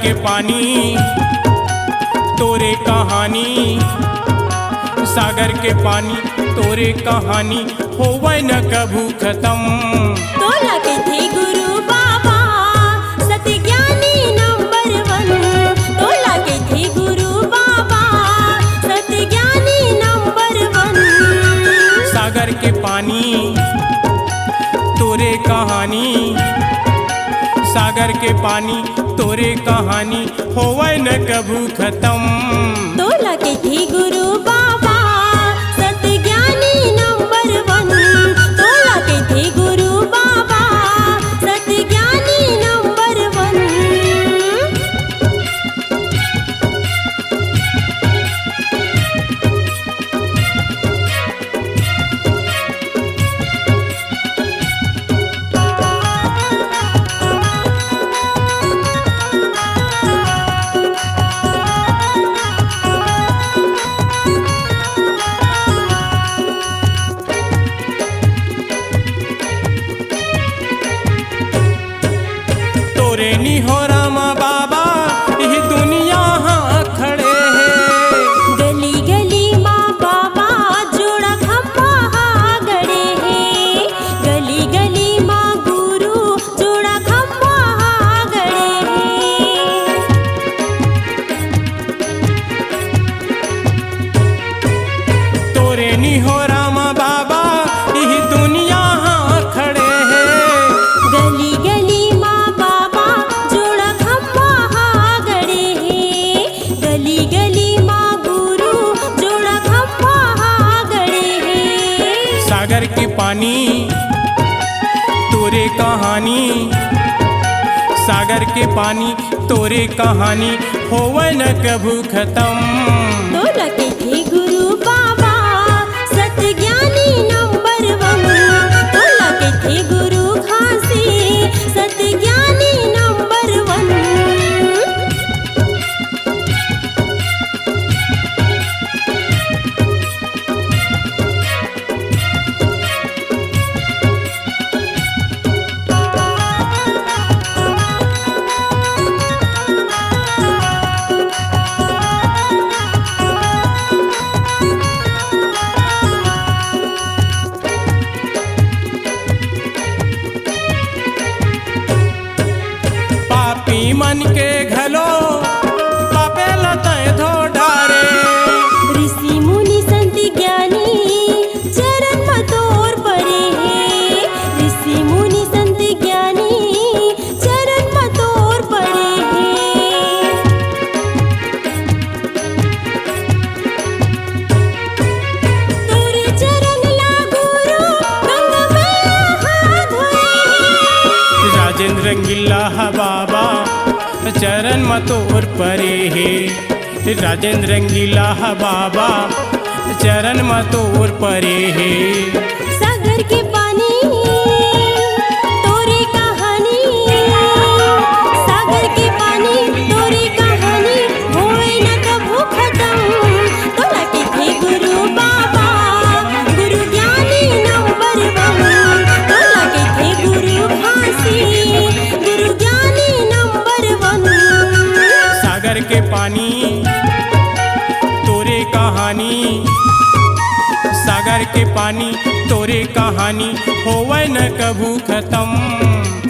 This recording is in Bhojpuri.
के पानी तोरे कहानी, सागर के पानी तोरे कहानी होवे न कभू खत्म। तोला के थे गुरु बाबा सत्य ज्ञानी नंबर 1, तोला के थे गुरु बाबा सत्य ज्ञानी नंबर 1। सागर के पानी तोरे कहानी, सागर के पानी तोरे कहानी होवे न कभू खत्म। तोला के थे गुरु बाबा सत्य ज्ञानी नंबर 1, तोला के थे गुरु बाबा सत्य ज्ञानी नंबर 1। तोरे हो रामा बाबा ये दुनिया हाँ खड़े हैं। गली गली माँ बाबा जोड़ा खम्बा हाँ गड़े हैं, गली गली माँ गुरु जोड़ा खम्बा हाँ गड़े हैं। तोरे हो रामा बाबा ये दुनिया हाँ खड़े हैं। गली गली माँ बाबा जोड़ा खम्बा हाँ गड़े हैं, गली गली माँ गुरु जोड़ा खम्बा हाँ गड़े हैं। सागर के पानी तोरे कहानी, सागर के पानी तोरे कहानी होवे न कभू खत्म। तोला के थे गुरु बाबा सत्य ज्ञानी नंबर 1, तोला के थे गुरु खासी सत्य ज्ञानी नंबर 1। पापी मन के घलो पापे लतय धो डारे। ऋषि मुनि संत ज्ञानी चरण मतोर परे हैं, ऋषि मुनि संत ज्ञानी चरण मतोर परे हैं। तोरे चरण ला गुरु गंगा मैया हाथ धोए हैं। राजेंद्र रंगीला बाबा चरण मतोर परे हे, राजेंद्र रंगीला बाबा चरण मतोर परे हे। सागर के पानी तोरे कहानी, सागर के पानी तोरे कहानी होए न कभू खत्म। तोला के थे गुरु बाबा गुरु ज्ञानी नंबर 1, तोला के थे गुरु फांसी गुरु ज्ञानी नंबर 1। सागर के पानी तोरे कहानी, सागर के पानी तोरे कहानी होवे न कभू खत्म।